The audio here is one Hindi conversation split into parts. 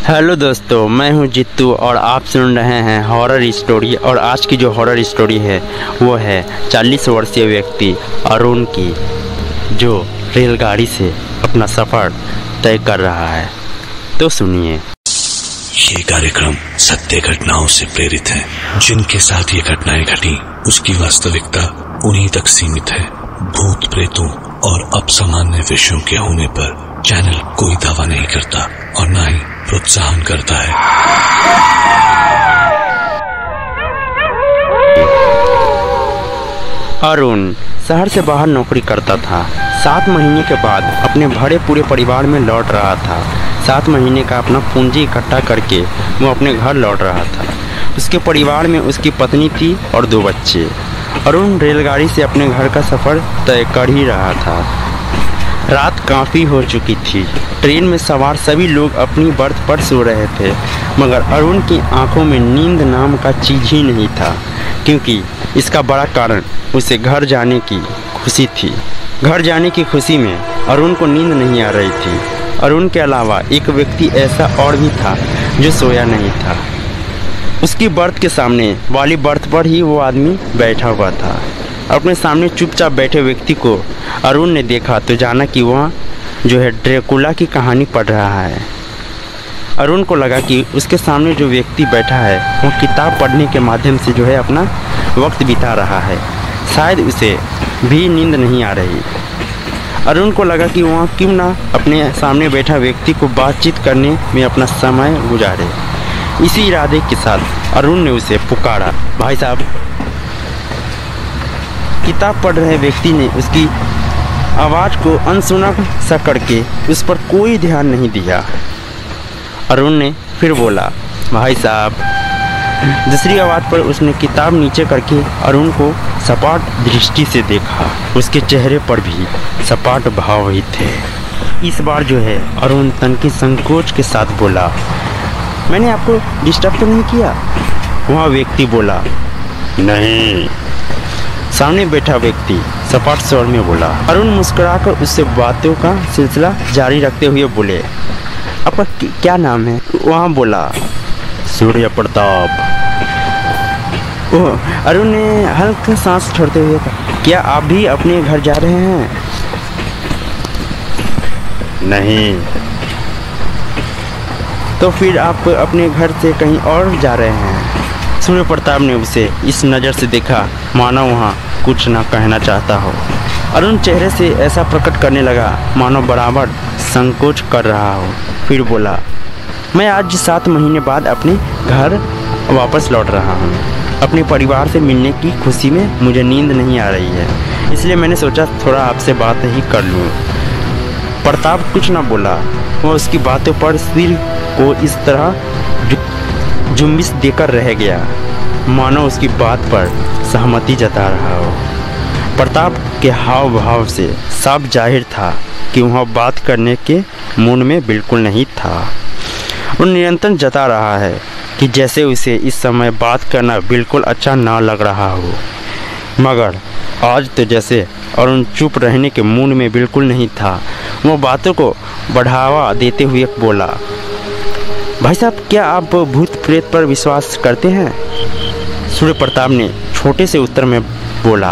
हेलो दोस्तों, मैं हूं जित्तू और आप सुन रहे हैं हॉरर स्टोरी। और आज की जो हॉरर स्टोरी है वो है 40 वर्षीय व्यक्ति अरुण की, जो रेलगाड़ी से अपना सफ़र तय कर रहा है। तो सुनिए। ये कार्यक्रम सत्य घटनाओं से प्रेरित है। जिनके साथ ये घटनाएं घटी उसकी वास्तविकता उन्हीं तक सीमित है। भूत प्रेतों और असामान्य विषयों के होने पर चैनल कोई दावा नहीं करता और न ही प्रोत्साहन करता है। अरुण शहर से बाहर नौकरी करता था। 7 महीने के बाद अपने भरे पूरे परिवार में लौट रहा था। 7 महीने का अपना पूंजी इकट्ठा करके वो अपने घर लौट रहा था। उसके परिवार में उसकी पत्नी थी और 2 बच्चे। अरुण रेलगाड़ी से अपने घर का सफ़र तय कर ही रहा था। रात काफ़ी हो चुकी थी। ट्रेन में सवार सभी लोग अपनी बर्थ पर सो रहे थे, मगर अरुण की आंखों में नींद नाम का चीज़ ही नहीं था, क्योंकि इसका बड़ा कारण उसे घर जाने की खुशी थी। घर जाने की खुशी में अरुण को नींद नहीं आ रही थी। अरुण के अलावा एक व्यक्ति ऐसा और भी था जो सोया नहीं था। उसकी बर्थ के सामने वाली बर्थ पर ही वो आदमी बैठा हुआ था। अपने सामने चुपचाप बैठे व्यक्ति को अरुण ने देखा तो जाना कि वह जो है ड्रैकुला की कहानी पढ़ रहा है। अरुण को लगा कि उसके सामने जो व्यक्ति बैठा है वह किताब पढ़ने के माध्यम से जो है अपना वक्त बिता रहा है। शायद उसे भी नींद नहीं आ रही। अरुण को लगा कि वह क्यों ना अपने सामने बैठा व्यक्ति को बातचीत करने में अपना समय गुजारे। इसी इरादे के साथ अरुण ने उसे पुकारा, भाई साहब। किताब पढ़ रहे व्यक्ति ने उसकी आवाज़ को अनसुना सा करके उस पर कोई ध्यान नहीं दिया। अरुण ने फिर बोला, भाई साहब। दूसरी आवाज़ पर उसने किताब नीचे करके अरुण को सपाट दृष्टि से देखा। उसके चेहरे पर भी सपाट भाव ही थे। इस बार जो है अरुण तनकी संकोच के साथ बोला, मैंने आपको डिस्टर्ब तो नहीं किया? वह व्यक्ति बोला, नहीं। सामने बैठा व्यक्ति सपाट स्वर में बोला। अरुण मुस्कुराकर उससे बातों का सिलसिला जारी रखते हुए बोले, आपका क्या नाम है? वहाँ बोला, सूर्य प्रताप। ओह, अरुण ने हल्का सांस छोड़ते हुए कहा, क्या आप भी अपने घर जा रहे हैं? नहीं। तो फिर आप अपने घर से कहीं और जा रहे हैं? सूर्य प्रताप ने उसे इस नज़र से देखा मानो वहाँ कुछ ना कहना चाहता हो। अरुण चेहरे से ऐसा प्रकट करने लगा मानो बराबर संकोच कर रहा हो। फिर बोला, मैं आज 7 महीने बाद अपने घर वापस लौट रहा हूँ। अपने परिवार से मिलने की खुशी में मुझे नींद नहीं आ रही है, इसलिए मैंने सोचा थोड़ा आपसे बात ही कर लूँ। प्रताप कुछ ना बोला। वह उसकी बातों पर सिर को इस तरह जुम्बिश देकर रह गया मानो उसकी बात पर सहमति जता रहा हो। प्रताप के हाव भाव से साफ जाहिर था कि वह बात करने के मूड में बिल्कुल नहीं था। वो निरंतर जता रहा है कि जैसे उसे इस समय बात करना बिल्कुल अच्छा ना लग रहा हो। मगर आज तो जैसे अरुण चुप रहने के मूड में बिल्कुल नहीं था। वो बातों को बढ़ावा देते हुए बोला, भाई साहब, क्या आप भूत प्रेत पर विश्वास करते हैं? सूर्य प्रताप ने छोटे से उत्तर में बोला,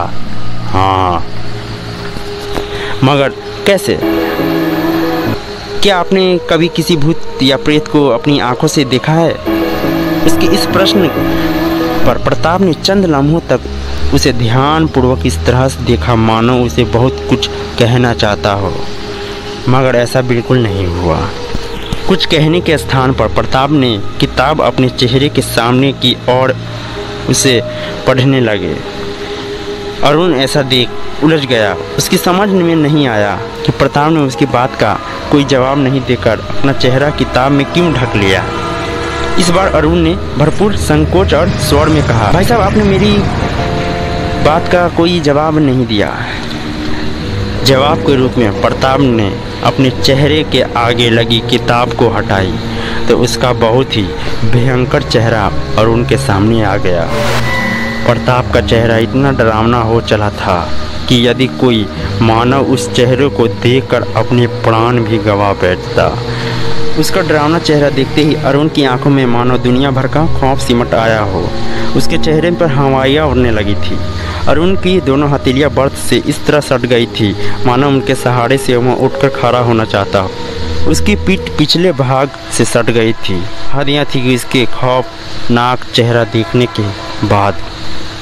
हाँ। मगर कैसे? क्या आपने कभी किसी भूत या प्रेत को अपनी आंखों से देखा है? उसके इस प्रश्न पर प्रताप ने चंद लम्हों तक उसे ध्यानपूर्वक इस तरह से देखा मानो उसे बहुत कुछ कहना चाहता हो, मगर ऐसा बिल्कुल नहीं हुआ। कुछ कहने के स्थान पर प्रताप ने किताब अपने चेहरे के सामने की और उसे पढ़ने लगे। अरुण ऐसा देख उलझ गया। उसकी समझ में नहीं आया कि प्रताप ने उसकी बात का कोई जवाब नहीं देकर अपना चेहरा किताब में क्यों ढक लिया। इस बार अरुण ने भरपूर संकोच और स्वर में कहा, भाई साहब, आपने मेरी बात का कोई जवाब नहीं दिया। जवाब के रूप में प्रताप ने अपने चेहरे के आगे लगी किताब को हटाई तो उसका बहुत ही भयंकर चेहरा अरुण के सामने आ गया। प्रताप का चेहरा इतना डरावना हो चला था कि यदि कोई मानव उस चेहरे को देखकर अपने प्राण भी गंवा बैठता। उसका डरावना चेहरा देखते ही अरुण की आंखों में मानो दुनिया भर का खौफ सिमट आया हो। उसके चेहरे पर हवाइयाँ उड़ने लगी थी। अरुण की दोनों हथेलियाँ बर्थ से इस तरह सट गई थी मानो उनके सहारे से वह उठकर खड़ा होना चाहता हो। उसकी पीठ पिछले भाग से सट गई थी। हदियाँ थी कि उसके खौफनाक चेहरा देखने के बाद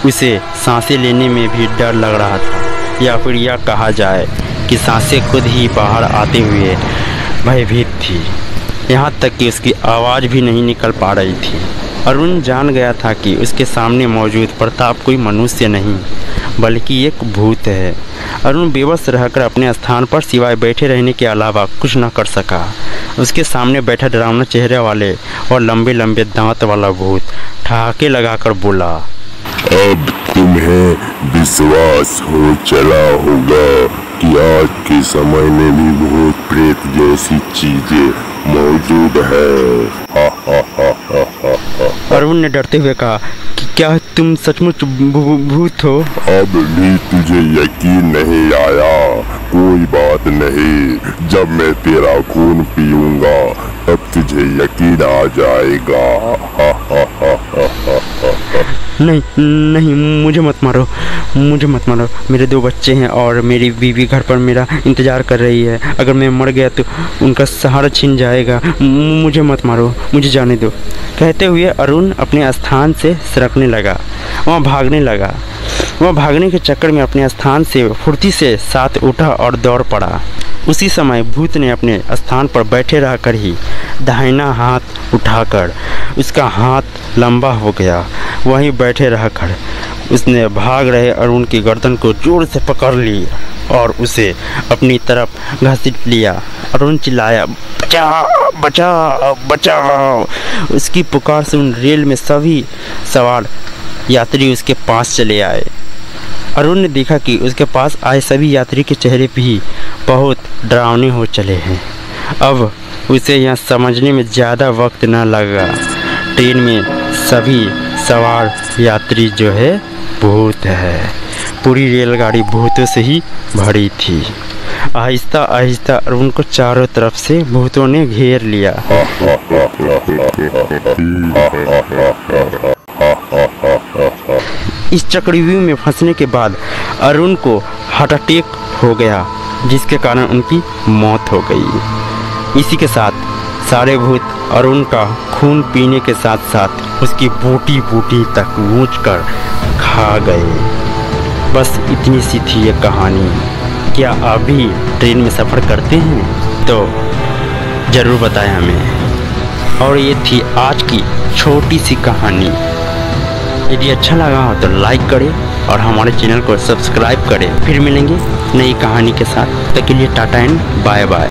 उसे सांसें लेने में भी डर लग रहा था, या फिर यह कहा जाए कि सांसें खुद ही बाहर आते हुए भयभीत थी। यहाँ तक कि उसकी आवाज़ भी नहीं निकल पा रही थी। अरुण जान गया था कि उसके सामने मौजूद प्रताप कोई मनुष्य नहीं बल्कि एक भूत है। अरुण बेबस रहकर अपने स्थान पर सिवाय बैठे रहने के अलावा कुछ न कर सका। उसके सामने बैठा डरावना चेहरे वाले और लंबे लंबे दांत वाला भूत ठहाके लगाकर बोला, अब तुम्हें विश्वास हो चला होगा कि आज के समय में भी भूत प्रेत जैसी चीजें मौजूद है। अरुण ने डरते हुए कहा कि क्या तुम सचमुच भूत हो? अब भी तुझे यकीन नहीं आया? कोई बात नहीं, जब मैं तेरा खून पीऊंगा तब तुझे यकीन आ जाएगा। नहीं नहीं, मुझे मत मारो, मुझे मत मारो। मेरे 2 बच्चे हैं और मेरी बीवी घर पर मेरा इंतज़ार कर रही है। अगर मैं मर गया तो उनका सहारा छिन जाएगा। मुझे मत मारो, मुझे जाने दो। कहते हुए अरुण अपने स्थान से सरकने लगा। वह भागने लगा। वह भागने के चक्कर में अपने स्थान से फुर्ती से साथ उठा और दौड़ पड़ा। उसी समय भूत ने अपने स्थान पर बैठे रहकर ही दाहिना हाथ उठाकर उसका हाथ लंबा हो गया। वहीं बैठे रहकर उसने भाग रहे अरुण की गर्दन को जोर से पकड़ ली और उसे अपनी तरफ घसीट लिया। अरुण चिल्लाया, बचाओ बचाओ बचाओ। उसकी पुकार सुन रेल में सभी सवार यात्री उसके पास चले आए। अरुण ने देखा कि उसके पास आए सभी यात्री के चेहरे भी बहुत डरावने हो चले हैं। अब उसे यह समझने में ज़्यादा वक्त न लगा। ट्रेन में सभी सवार यात्री जो है भूत है। पूरी रेलगाड़ी भूतों से ही भरी थी। आहिस्ता आहिस्ता अरुण को चारों तरफ से भूतों ने घेर लिया। इस चक्रव्यूह में फंसने के बाद अरुण को हार्ट अटैक हो गया, जिसके कारण उनकी मौत हो गई। इसी के साथ सारे भूत अरुण का खून पीने के साथ साथ उसकी बूटी बूटी तक नोच कर खा गए। बस इतनी सी थी ये कहानी। क्या आप भी ट्रेन में सफ़र करते हैं? तो ज़रूर बताएं हमें। और ये थी आज की छोटी सी कहानी। यदि अच्छा लगा हो तो लाइक करें और हमारे चैनल को सब्सक्राइब करें। फिर मिलेंगे नई कहानी के साथ। तब तक के लिए टाटा एंड बाय बाय।